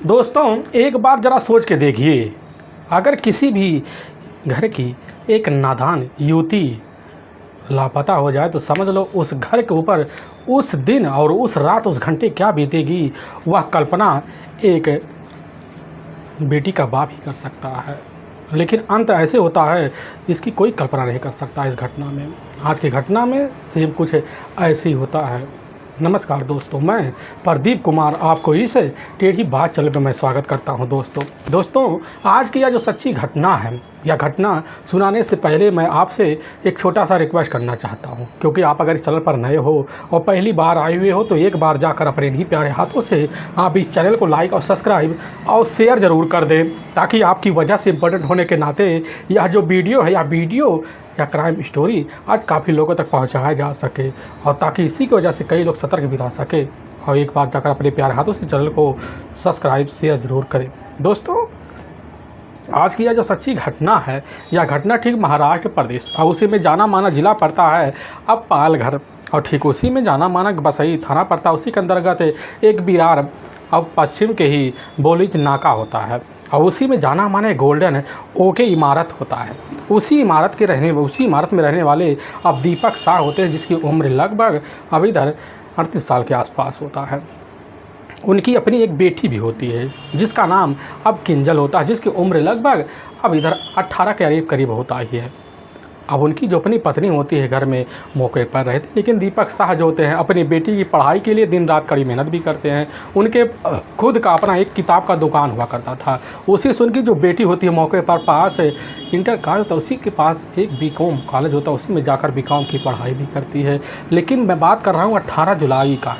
दोस्तों, एक बार ज़रा सोच के देखिए, अगर किसी भी घर की एक नादान युवती लापता हो जाए तो समझ लो उस घर के ऊपर उस दिन और उस रात उस घंटे क्या बीतेगी, वह कल्पना एक बेटी का बाप ही कर सकता है। लेकिन अंत ऐसे होता है इसकी कोई कल्पना नहीं कर सकता। इस घटना में, आज की घटना में सेम कुछ ऐसे ही होता है। नमस्कार दोस्तों, मैं प्रदीप कुमार आपको इस टेढ़ी बात चैनल पर मैं स्वागत करता हूं। दोस्तों आज की यह जो सच्ची घटना है, यह घटना सुनाने से पहले मैं आपसे एक छोटा सा रिक्वेस्ट करना चाहता हूं, क्योंकि आप अगर इस चैनल पर नए हो और पहली बार आए हुए हो तो एक बार जाकर अपने ही प्यारे हाथों से आप इस चैनल को लाइक और सब्सक्राइब और शेयर ज़रूर कर दें, ताकि आपकी वजह से इम्पोर्टेंट होने के नाते यह जो वीडियो है या क्राइम स्टोरी आज काफ़ी लोगों तक पहुंचाया जा सके, और ताकि इसी की वजह से कई लोग सतर्क भी रह सके। और एक बार जाकर अपने प्यारे हाथों से चैनल को सब्सक्राइब शेयर ज़रूर करें। दोस्तों आज की यह जो सच्ची घटना है, यह घटना ठीक महाराष्ट्र प्रदेश और उसी में जाना माना ज़िला पड़ता है अब पालघर, और ठीक उसी में जाना माना बसई थाना पड़ता है। उसी के अंतर्गत एक बिरार अब पश्चिम के ही बोलीज नाका होता है, और उसी में जाना माने गोल्डन ओके इमारत होता है। उसी इमारत में रहने वाले अब दीपक शाह होते हैं, जिसकी उम्र लगभग अब इधर 38 साल के आसपास होता है। उनकी अपनी एक बेटी भी होती है जिसका नाम अब किंजल होता है, जिसकी उम्र लगभग अब इधर 18 के करीब होता ही है। अब उनकी जो अपनी पत्नी होती है घर में मौके पर रहते, लेकिन दीपक शाह जो होते हैं अपनी बेटी की पढ़ाई के लिए दिन रात कड़ी मेहनत भी करते हैं। उनके खुद का अपना एक किताब का दुकान हुआ करता था। उसी से उनकी जो बेटी होती है मौके पर पास इंटर कॉलेज होता है, उसी के पास एक बीकॉम कॉलेज होता है, उसी में जाकर बीकॉम की पढ़ाई भी करती है। लेकिन मैं बात कर रहा हूँ 18 जुलाई का।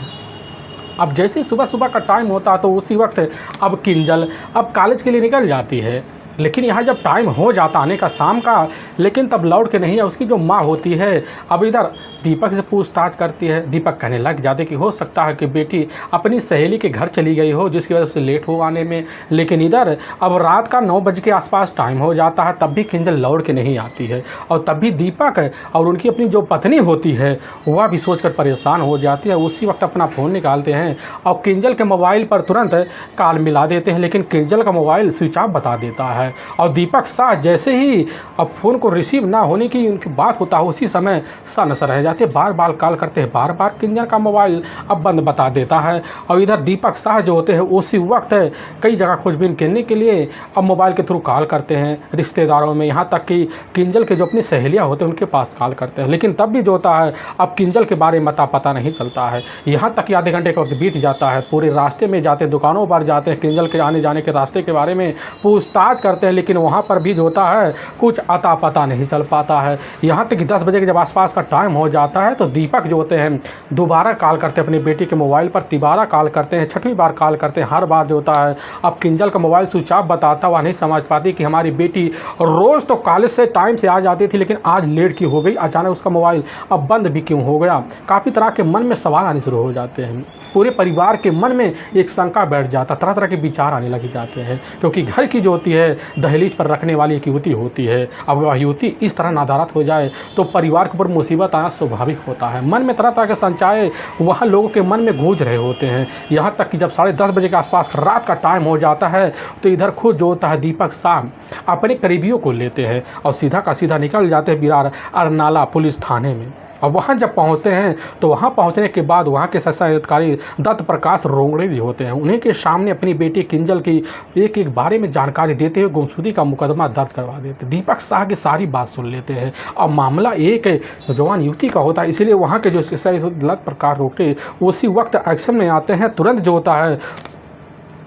अब जैसे सुबह का टाइम होता तो उसी वक्त अब किंजल अब कॉलेज के लिए निकल जाती है, लेकिन यहाँ जब टाइम हो जाता आने का शाम का, लेकिन तब लौट के नहीं है। उसकी जो माँ होती है अब इधर दीपक से पूछताछ करती है। दीपक कहने लग जाते कि हो सकता है कि बेटी अपनी सहेली के घर चली गई हो, जिसकी वजह से लेट हो आने में। लेकिन इधर अब रात का 9 बजे के आसपास टाइम हो जाता है, तब भी किंजल लौट के नहीं आती है। और तब भी दीपक और उनकी अपनी जो पत्नी होती है वह भी सोचकर परेशान हो जाती है। उसी वक्त अपना फ़ोन निकालते हैं और किंजल के मोबाइल पर तुरंत कॉल मिला देते हैं, लेकिन किंजल का मोबाइल स्विच ऑफ बता देता है। और दीपक शाह जैसे ही अब फ़ोन को रिसीव ना होने की उनकी बात होता है, उसी समय सन्न रह जाते, बार बार कॉल करते हैं, बार बार किंजल का मोबाइल अब बंद बता देता है। और इधर दीपक शाह जो होते हैं उसी वक्त कई जगह खोजबीन करने के लिए अब मोबाइल के थ्रू कॉल करते हैं रिश्तेदारों में, यहाँ तक कि किंजल के जो अपनी सहेलियाँ होते हैं उनके पास कॉल करते हैं। लेकिन तब भी जो होता है अब किंजल के बारे में पता नहीं चलता है। यहाँ तक कि आधे घंटे का वक्त बीत जाता है, पूरे रास्ते में जाते हैं, दुकानों पर जाते हैं, किंजल के आने जाने के रास्ते के बारे में पूछताछ करते हैं, लेकिन वहाँ पर भी जो होता है कुछ अता पता नहीं चल पाता है। यहाँ तक कि 10 बजे के जब आसपास का टाइम हो जाता है तो दीपक जो होते हैं दोबारा कॉल करते हैं अपनी बेटी के मोबाइल पर, तिबारा कॉल करते हैं, 6वीं बार कॉल करते हैं। हर बार जो होता है अब किंजल का मोबाइल स्विच ऑफ बताता, वह नहीं समझ पाती कि हमारी बेटी रोज़ तो कॉलेज से टाइम से आ जाती थी, लेकिन आज लेट क्यों हो गई, अचानक उसका मोबाइल अब बंद भी क्यों हो गया। काफ़ी तरह के मन में सवाल आने शुरू हो जाते हैं। पूरे परिवार के मन में एक शंका बैठ जाता, तरह तरह के विचार आने लग जाते हैं, क्योंकि घर की जो होती है दहलीज पर रखने वाली एक युवती होती है। अब वह युवती इस तरह नादारत हो जाए तो परिवार के ऊपर मुसीबत आना स्वाभाविक होता है। मन में तरह तरह के संचाए वह लोगों के मन में गूंज रहे होते हैं। यहाँ तक कि जब 10:30 बजे के आसपास रात का टाइम हो जाता है तो इधर खुद जो होता है दीपक शाह अपने करीबियों को लेते हैं और सीधा का सीधा निकल जाते हैं बिरार अरनाला पुलिस थाने में। और वहाँ जब पहुँचते हैं तो वहाँ पहुँचने के बाद वहाँ के शासन अधिकारी दत्त प्रकाश रोंगड़े जो होते हैं उन्हीं के सामने अपनी बेटी किंजल की एक एक बारे में जानकारी देते हुए गुमशुदगी का मुकदमा दर्ज करवा देते। दीपक शाह की सारी बात सुन लेते हैं और मामला एक जवान युवती का होता है, इसीलिए वहाँ के जो दत्त प्रकाश रोंगड़े उसी वक्त एक्शन में आते हैं। तुरंत जो होता है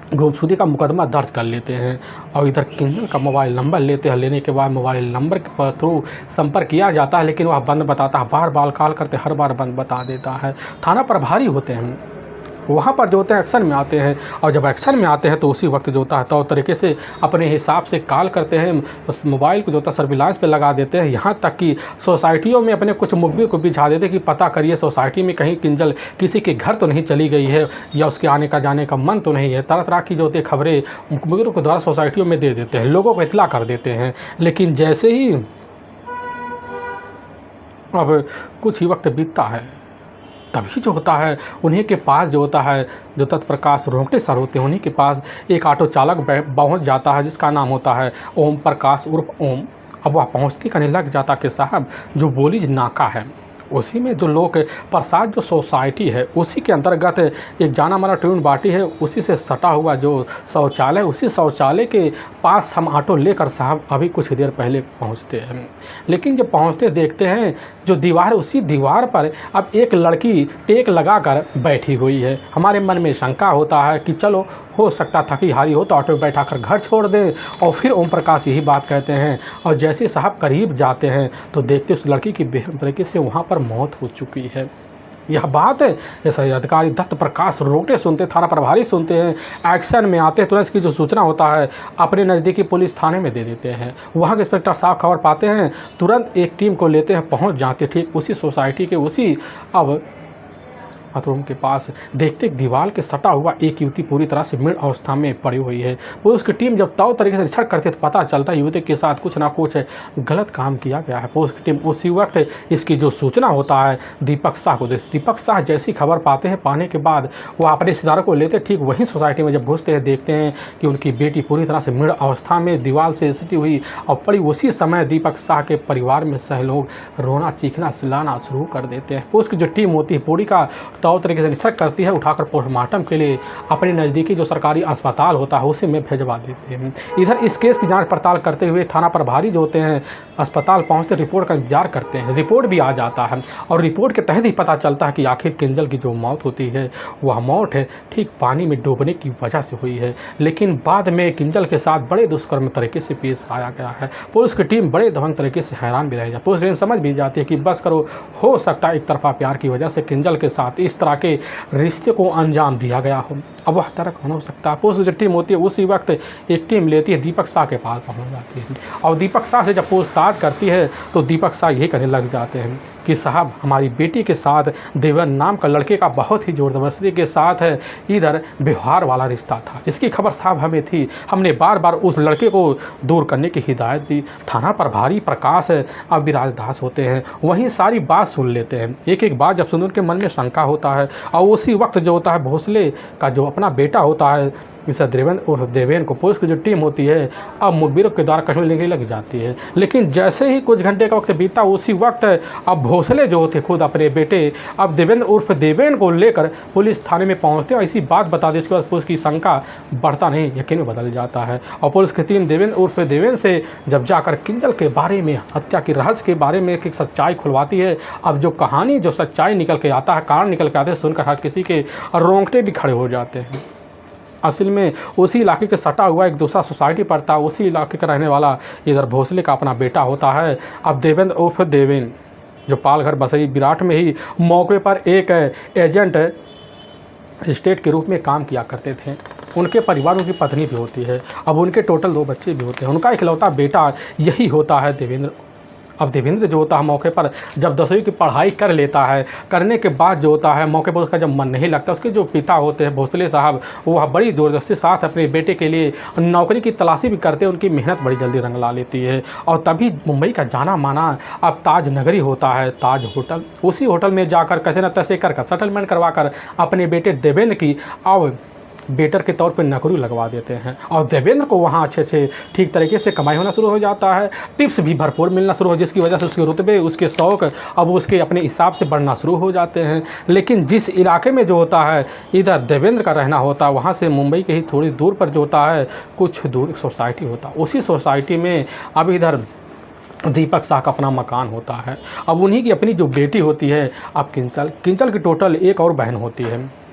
गुमशुदगी का मुकदमा दर्ज कर लेते हैं और इधर किंजल का मोबाइल नंबर लेते हैं। लेने के बाद मोबाइल नंबर के थ्रू संपर्क किया जाता है, लेकिन वह बंद बताता है, बार बार कॉल करते हर बार बंद बता देता है। थाना प्रभारी होते हैं वहाँ पर जो होते हैं एक्शन में आते हैं, और जब एक्शन में आते हैं तो उसी वक्त जो होता है तो तरीके से अपने हिसाब से कॉल करते हैं, उस मोबाइल को जो होता है सर्विलांस पे लगा देते हैं। यहाँ तक कि सोसाइटियों में अपने कुछ मुखबिर को बिछा देते हैं कि पता करिए सोसाइटी में कहीं किंजल किसी के घर तो नहीं चली गई है या उसके आने का जाने का मन तो नहीं है। तरह तरह की जो होती है खबरें मुखबिरों के द्वारा सोसाइटियों में दे देते हैं, लोगों को इतला कर देते हैं। लेकिन जैसे ही अब कुछ ही वक्त बीतता है तभी जो होता है उन्हीं के पास जो होता है जो तत्प्रकाश रोंगटे सर होते हैं, उन्हीं के पास एक ऑटो चालक पहुँच जाता है जिसका नाम होता है ओम प्रकाश उर्फ ओम। अब वह पहुँचते कहने लग जाता कि साहब जो बोलीज नाका है उसी में जो लोग प्रसाद जो सोसाइटी है उसी के अंतर्गत एक जाना माना ट्यून बाटी है, उसी से सटा हुआ जो शौचालय, उसी शौचालय के पास हम ऑटो लेकर साहब अभी कुछ देर पहले पहुंचते हैं। लेकिन जब पहुंचते देखते हैं जो दीवार, उसी दीवार पर अब एक लड़की टेक लगाकर बैठी हुई है। हमारे मन में शंका होता है कि चलो हो सकता था कि हारी हो तो ऑटो में बैठाकर घर छोड़ दें, और फिर ओम प्रकाश यही बात कहते हैं। और जैसे साहब करीब जाते हैं तो देखते उस लड़की की बेहद तरीके से वहाँ पर मौत हो चुकी है। यह बात है ऐसे अधिकारी दत्त प्रकाश रोंगटे सुनते, थाना प्रभारी सुनते हैं, एक्शन में आते हैं, तुरंत इसकी जो सूचना होता है अपने नज़दीकी पुलिस थाने में दे देते हैं। वहाँ के इंस्पेक्टर साहब खबर पाते हैं, तुरंत एक टीम को लेते हैं, पहुँच जाते ठीक उसी सोसाइटी के उसी अब बाथरूम के पास। देखते दीवार के सटा हुआ एक युवती पूरी तरह से मृत अवस्था में पड़ी हुई है। पुलिस की टीम जब तौ तरीके से निरीक्षण करते तो पता चलता है युवती के साथ कुछ ना कुछ गलत काम किया गया है। पुलिस की टीम उसी वक्त इसकी जो सूचना होता है दीपक शाह को देती। दीपक शाह जैसी खबर पाते हैं, पाने के बाद वह अपने रिश्तेदारों को लेते ठीक वहीं सोसाइटी में जब घुसते हैं देखते हैं कि उनकी बेटी पूरी तरह से मृत अवस्था में दीवार से सटी हुई और पड़ी। उसी समय दीपक शाह के परिवार में सह लोग रोना चीखना चिल्लाना शुरू कर देते हैं। उसकी जो टीम होती है पूरी का तौर तरीके से निरीक्षण करती है, उठाकर पोस्टमार्टम के लिए अपने नज़दीकी जो सरकारी अस्पताल होता है उसी में भिजवा देते हैं। इधर इस केस की जांच पड़ताल करते हुए थाना प्रभारी जो होते हैं अस्पताल पहुंचते रिपोर्ट का इंतजार करते हैं। रिपोर्ट भी आ जाता है और रिपोर्ट के तहत ही पता चलता है कि आखिर किंजल की जो मौत होती है वह मौत है ठीक पानी में डूबने की वजह से हुई है। लेकिन बाद में किंजल के साथ बड़े दुष्कर्म तरीके से पेश आया गया है। पुलिस की टीम बड़े दबंग तरीके से हैरान भी रह जाती है। पुलिस टीम समझ भी जाती है कि बस करो, हो सकता है एक तरफा प्यार की वजह से किंजल के साथ इस तरह के रिश्ते को अंजाम दिया गया हो। अब वह तरह कौन हो सकता है। पुलिस जो टीम होती है उसी वक्त एक टीम लेती है, दीपक शाह के पास पहुंच जाती है और दीपक शाह से जब पूछताछ करती है तो दीपक शाह यही कहने लग जाते हैं कि साहब हमारी बेटी के साथ देवन नाम का लड़के का बहुत ही जोर जबरदस्ती के साथ है इधर व्यवहार वाला रिश्ता था। इसकी खबर साहब हमें थी, हमने बार बार उस लड़के को दूर करने की हिदायत दी। थाना प्रभारी प्रकाश अविराज दास होते हैं, वहीं सारी बात सुन लेते हैं। एक एक बात जब सुन उनके मन में शंका होता है और उसी वक्त जो होता है भोसले का जो अपना बेटा होता है मिस्टर देवेंद्र उर्फ देवेन को पुलिस की जो टीम होती है अब मुखबिरों के द्वारा कश्मीर लेने लग जाती है। लेकिन जैसे ही कुछ घंटे का वक्त बीता उसी वक्त अब भोसले जो होते खुद अपने बेटे अब देवेंद्र उर्फ देवेन को लेकर पुलिस थाने में पहुंचते और इसी बात बता दी। इसके बाद पुलिस की शंका बढ़ता नहीं यकीन में बदल जाता है और पुलिस की टीम देवेंद्र उर्फ देवेन से जब जाकर किंजल के बारे में, हत्या के रहस्य के बारे में एक सच्चाई खुलवाती है। अब जो कहानी जो सच्चाई निकल के आता है, कारण निकल के आते हैं, सुनकर हर किसी के रोंगटे भी खड़े हो जाते हैं। असल में उसी इलाके के सटा हुआ एक दूसरा सोसाइटी पड़ता है, उसी इलाके का रहने वाला इधर भोसले का अपना बेटा होता है अब देवेंद्र उर्फ देवेन, जो पालघर बसई विराट में ही मौके पर एक एजेंट स्टेट के रूप में काम किया करते थे। उनके परिवार की पत्नी भी होती है, अब उनके टोटल 2 बच्चे भी होते हैं। उनका इकलौता बेटा यही होता है देवेंद्र। अब देवेंद्र जो होता है मौके पर जब 10वीं की पढ़ाई कर लेता है, करने के बाद जो होता है मौके पर उसका जब मन नहीं लगता, उसके जो पिता होते हैं भोसले साहब वह बड़ी ज़बरदस्ती साथ अपने बेटे के लिए नौकरी की तलाशी भी करते हैं। उनकी मेहनत बड़ी जल्दी रंग ला लेती है और तभी मुंबई का जाना माना अब ताज नगरी होता है ताज होटल, उसी होटल में जाकर कैसे न तैसे कर सेटलमेंट करवा कर अपने बेटे देवेंद्र की अब बेटर के तौर पे नौकरी लगवा देते हैं और देवेंद्र को वहाँ अच्छे से ठीक तरीके से कमाई होना शुरू हो जाता है, टिप्स भी भरपूर मिलना शुरू हो, जिसकी वजह से उसके रुतबे, उसके शौक अब उसके अपने हिसाब से बढ़ना शुरू हो जाते हैं। लेकिन जिस इलाके में जो होता है इधर देवेंद्र का रहना होता है वहाँ से मुंबई के ही थोड़ी दूर पर जो होता है कुछ दूर एक सोसाइटी होता है, उसी सोसाइटी में अब इधर दीपक शाह का अपना मकान होता है। अब उन्हीं की अपनी जो बेटी होती है अब किंचल की टोटल एक और बहन होती है।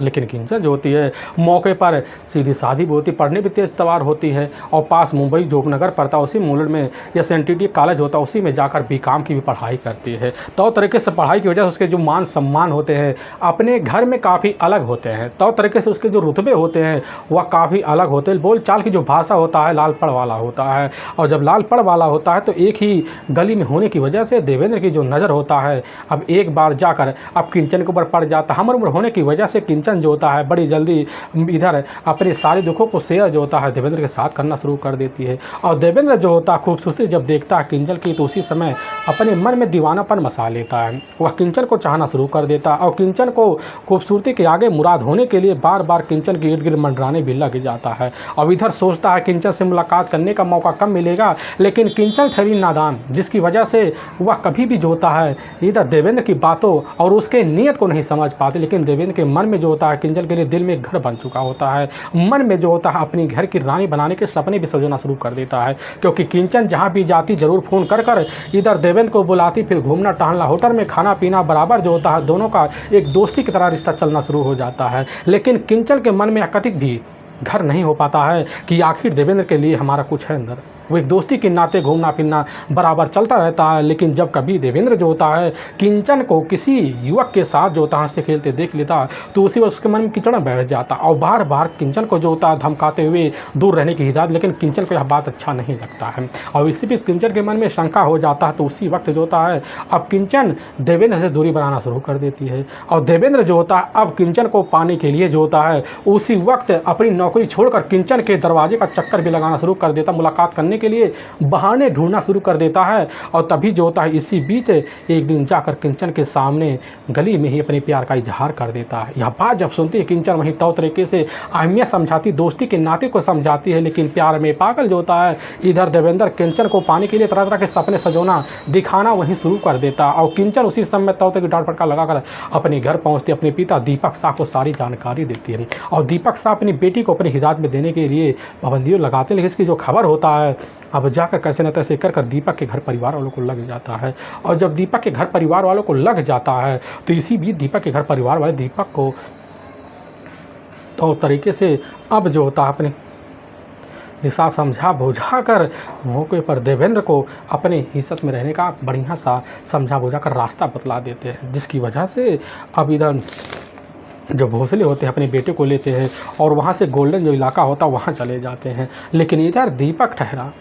लेकिन किंचल जो होती है मौके पर सीधी सादी भी होती, पढ़ने भी तेज तवार होती है और पास मुंबई जोगनगर पड़ता उसी मुलड़ में या SNTT कॉलेज होता उसी में जाकर BCom की भी पढ़ाई करती है। तो तरीके से पढ़ाई की वजह से उसके जो मान सम्मान होते हैं अपने घर में काफ़ी अलग होते हैं। तो तरीके से उसके जो रुतबे होते हैं वह काफ़ी अलग होते हैं। बोल चाल की जो भाषा होता है लाल पड़ वाला होता है और जब लाल पड़ वाला होता है तो एक ही गली में होने की वजह से देवेंद्र की जो नज़र होता है अब एक बार जाकर अब किंचन के ऊपर पड़ जाता है। हमर उम्र होने की वजह से किंचन किंचन जो होता है बड़ी जल्दी इधर अपने सारे दुखों को शेयर जो होता है देवेंद्र के साथ करना शुरू कर देती है। और देवेंद्र जो होता है खूबसूरती जब देखता है किंचन की तो उसी समय अपने मन में दीवानापन मसा लेता है। वह किंचन को चाहना शुरू कर देता है और किंचन को खूबसूरती के आगे मुराद होने के लिए बार बार किंचन के इर्द गिर्द मंडराने भी लग जाता है। और इधर सोचता है किंचन से मुलाकात करने का मौका कब मिलेगा, लेकिन किंचन थी नादान जिसकी वजह से वह कभी भी जो होता है इधर देवेंद्र की बातों और उसके नीयत को नहीं समझ पाते। लेकिन देवेंद्र के मन में जो होता है किंचन के लिए दिल में घर बन चुका होता है। मन में जो होता है अपनी घर की रानी बनाने के सपने भी सजाना शुरू कर देता है, क्योंकि किंचन जहाँ भी जाती जरूर फ़ोन कर कर इधर देवेंद्र को बुलाती, फिर घूमना टहलना होटल में खाना पीना बराबर जो होता है दोनों का एक दोस्ती की तरह रिश्ता चलना शुरू हो जाता है। लेकिन किंचन के मन में कतिक भी घर नहीं हो पाता है कि आखिर देवेंद्र के लिए हमारा कुछ है अंदर। वो एक दोस्ती के नाते घूमना फिरना बराबर चलता रहता है। लेकिन जब कभी देवेंद्र जो होता है किंचन को किसी युवक के साथ जो होता है हंसते खेलते देख लेता तो उसी वक्त उसके मन में कीचड़ बैठ जाता और बार बार किंचन को जो होता है धमकाते हुए दूर रहने की हिदायत। लेकिन किंचन को यह बात अच्छा नहीं लगता है और इसी बीच किंचन के मन में शंका हो जाता है। तो उसी वक्त जो होता है अब किंचन देवेंद्र से दूरी बनाना शुरू कर देती है और देवेंद्र जो होता है अब किंचन को पाने के लिए जो होता है उसी वक्त अपनी नौकरी छोड़कर किंचन के दरवाजे का चक्कर भी लगाना शुरू कर देता, मुलाकात करने के लिए बहाने ढूंढना शुरू कर देता है। और तभी जो होता है इसी बीच एक दिन जाकर किंचन के सामने गली में ही अपने प्यार का इजहार कर देता है। यह बात जब सुनती है किंचन वहीं तौर तरीके से अहमियत समझाती, दोस्ती के नाते को समझाती है। लेकिन प्यार में पागल जो होता है इधर देवेंद्र किंचन को पाने के लिए तरह तरह के सपने सजोना दिखाना वहीं शुरू कर देता और किंचन उसी समय तौर तक डांट फटका लगाकर अपने घर पहुंचती, अपने पिता दीपक शाह को सारी जानकारी देती है। और दीपक शाह अपनी बेटी को अपनी हिदायत में देने के लिए पाबंदियों लगाते हैं। लेकिन इसकी जो खबर होता है अब जाकर कैसे न तैसे कर दीपक के घर परिवार वालों को लग जाता है। और जब दीपक के घर परिवार वालों को लग जाता है तो इसी बीच दीपक के घर परिवार वाले दीपक को तो तरीके से अब जो होता है अपने हिसाब समझा बुझा कर मौके पर देवेंद्र को अपने हिस्सत में रहने का बढ़िया सा समझा बुझा कर रास्ता बतला देते हैं, जिसकी वजह से अब इधर जो भोसले होते हैं अपने बेटे को लेते हैं और वहाँ से गोल्डन जो इलाका होता है वहाँ चले जाते हैं। लेकिन इधर दीपक ठहरा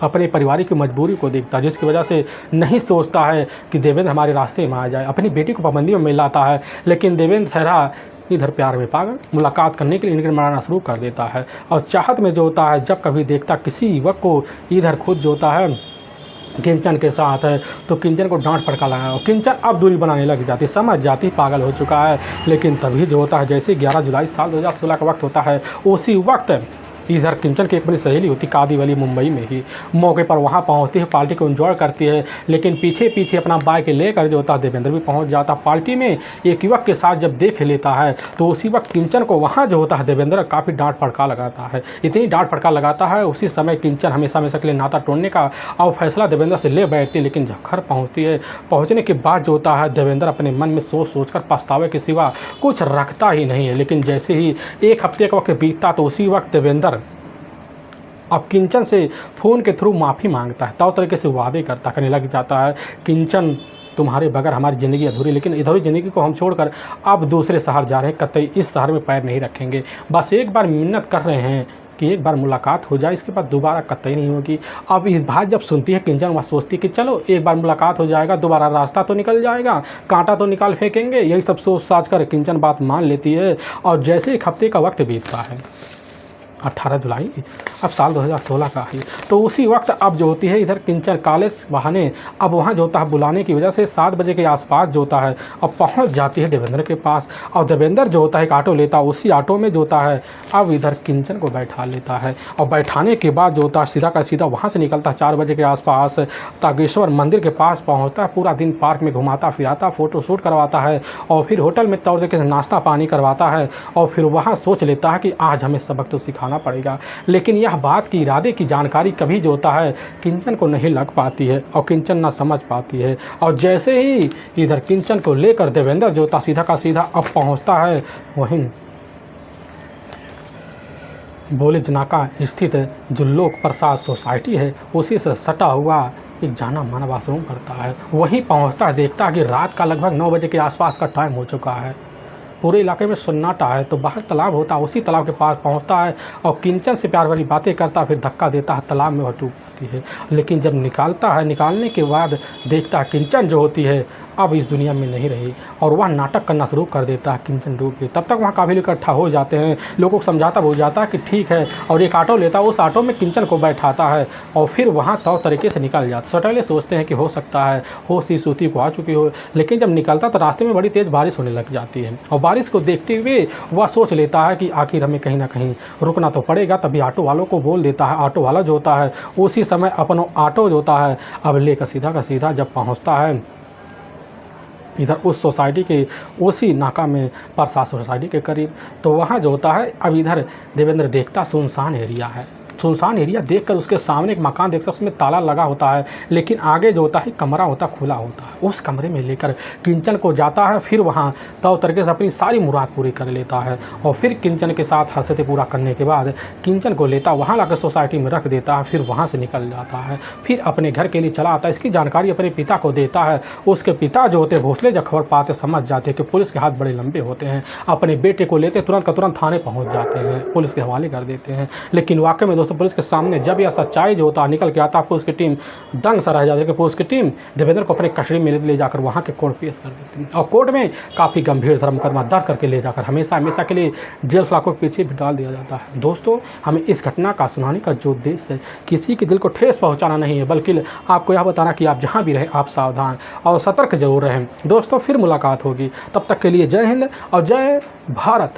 अपने पारिवारिक की मजबूरी को देखता है, जिसकी वजह से नहीं सोचता है कि देवेंद्र हमारे रास्ते में आ जाए, अपनी बेटी को पाबंदियों में लाता है। लेकिन देवेंद्र ठहरा इधर प्यार में पागल मुलाकात करने के लिए निकल मनाना शुरू कर देता है और चाहत में जो होता है जब कभी देखता किसी युवक को इधर खुद जो होता है किंचन के साथ है तो किंचन को डांट फटका लगा और किंचन अब दूरी बनाने लग जाती, समझ जाती पागल हो चुका है। लेकिन तभी जो होता है जैसे 11 जुलाई साल 2016 का वक्त होता है उसी वक्त इधर किंचन की एक बड़ी सहेली होती कादी वाली मुंबई में ही मौके पर वहाँ पहुँचती है, पार्टी को एंजॉय करती है। लेकिन पीछे पीछे अपना बाइक लेकर जो होता है देवेंद्र भी पहुँच जाता। पार्टी में एक युवक के साथ जब देख लेता है तो उसी वक्त किंचन को वहाँ जो होता है देवेंद्र काफ़ी डांट फटका लगाता है। इतनी डांट फटका लगाता है उसी समय किंचन हमेशा हमेशा के लिए नाता तोड़ने का और फैसला देवेंद्र से ले बैठती है। लेकिन जब घर पहुँचती है पहुँचने के बाद जो होता है देवेंद्र अपने मन में सोच सोच कर पछतावे के सिवा कुछ रखता ही नहीं है। लेकिन जैसे ही एक हफ्ते का वक्त बीतता तो उसी वक्त देवेंद्र अब किंचन से फ़ोन के थ्रू माफ़ी मांगता है, तौर तरीके से वादे करता करने लग जाता है किंचन तुम्हारे बगैर हमारी ज़िंदगी अधूरी, लेकिन इधर ज़िंदगी को हम छोड़कर अब दूसरे शहर जा रहे हैं, कतई इस शहर में पैर नहीं रखेंगे। बस एक बार मिन्नत कर रहे हैं कि एक बार मुलाकात हो जाए, इसके बाद दोबारा कतई नहीं होगी। अब इस बात जब सुनती है किंचन वह सोचती है कि चलो एक बार मुलाकात हो जाएगा, दोबारा रास्ता तो निकल जाएगा, कांटा तो निकाल फेंकेंगे। यही सब सोच साच कर किंचन बात मान लेती है। और जैसे एक हफ्ते का वक्त बीतता है 18 जुलाई अब साल 2016 का है तो उसी वक्त अब जो होती है इधर किंचन कॉलेज बहाने अब वहाँ जो होता है बुलाने की वजह से 7 बजे के आसपास जो होता है अब पहुँच जाती है देवेंद्र के पास। और देवेंद्र जो होता है एक ऑटो लेता है, उसी ऑटो में जो होता है अब इधर किंचन को बैठा लेता है और बैठाने के बाद जो होता है सीधा का सीधा वहाँ से निकलता है 4 बजे के आसपास तागेश्वर मंदिर के पास पहुँचता है। पूरा दिन पार्क में घुमाता फिराता, फ़ोटो शूट करवाता है और फिर होटल में तौर तरीके से नाश्ता पानी करवाता है और फिर वहाँ सोच लेता है कि आज हमें सबक तो सिखाना पड़ेगा। लेकिन यह बात की इरादे की जानकारी कभी जो होता है किंचन को नहीं लग पाती है और किंचन ना समझ पाती है। और जैसे ही इधर किंचन को लेकर देवेंद्र जो होता सीधा का सीधा अब पहुंचता है वहीं बोलिज नाका स्थित जो लोक प्रसाद सोसाइटी है उसी से सटा हुआ एक जाना माना वाशरूम करता है। वहीं पहुंचता है, देखता है कि रात का लगभग 9 बजे के आसपास का टाइम हो चुका है पूरे इलाके में सन्नाटा है। तो बाहर तालाब होता है, उसी तालाब के पास पहुंचता है और किंचन से प्यार भरी बातें करता है, फिर धक्का देता है, तालाब में वह डूब जाती है। लेकिन जब निकालता है, निकालने के बाद देखता है किंचन जो होती है अब इस दुनिया में नहीं रही और वह नाटक करना शुरू कर देता है, किंचन डूब गई। तब तक वहाँ काफ़ी लोग इकट्ठा हो जाते हैं, लोगों को समझाता हो जाता है कि ठीक है, और एक ऑटो लेता है, उस ऑटो में किंचन को बैठाता है और फिर वहाँ तौर तरीके से निकल जाता है। सटैले सोचते हैं कि हो सकता है होश इस सूती को आ चुकी हो, लेकिन जब निकलता तो रास्ते में बड़ी तेज़ बारिश होने लग जाती है और बारिश को देखते हुए वह सोच लेता है कि आखिर हमें कहीं ना कहीं रुकना तो पड़ेगा। तभी ऑटो वालों को बोल देता है। ऑटो वाला जो होता है उसी समय अपना ऑटो जो होता है अब लेकर सीधा का सीधा जब पहुँचता है इधर उस सोसाइटी के उसी नाका में प्रसाद सोसाइटी के करीब, तो वहाँ जो होता है अब इधर देवेंद्र देखता सुनसान एरिया है। सुनसान एरिया देखकर उसके सामने एक मकान देख सकते, उसमें ताला लगा होता है, लेकिन आगे जो होता है कमरा होता है खुला होता है। उस कमरे में लेकर किंचन को जाता है, फिर वहाँ तौर तरीके से अपनी सारी मुराद पूरी कर लेता है और फिर किंचन के साथ हरकतें पूरा करने के बाद किंचन को लेता वहाँ लाकर सोसाइटी में रख देता है, फिर वहाँ से निकल जाता है, फिर अपने घर के लिए चला आता है। इसकी जानकारी अपने पिता को देता है। उसके पिता जो होते हैं भोसले जब खबर पाते समझ जाते हैं कि पुलिस के हाथ बड़े लंबे होते हैं, अपने बेटे को लेते तुरंत का तुरंत थाने पहुँच जाते हैं, पुलिस के हवाले कर देते हैं। लेकिन वाकई में दोस्तों पुलिस के सामने जब यह सच्चाई जो होता है निकल के आता है, पुलिस की टीम दंग सा रह जाती है कि पुलिस की टीम देवेंद्र को अपने कस्टडी में ले जाकर वहाँ के कोर्ट पेश कर देती है और कोर्ट में काफ़ी गंभीर धर्म मुकदमा दर्ज करके ले जाकर हमेशा हमेशा के लिए जेल सलाखों के पीछे भी डाल दिया जाता है। दोस्तों हमें इस घटना का सुनाने का जो उद्देश्य है किसी के दिल को ठेस पहुँचाना नहीं है, बल्कि आपको यह बताना कि आप जहाँ भी रहें आप सावधान और सतर्क जरूर रहें। दोस्तों फिर मुलाकात होगी, तब तक के लिए जय हिंद और जय भारत।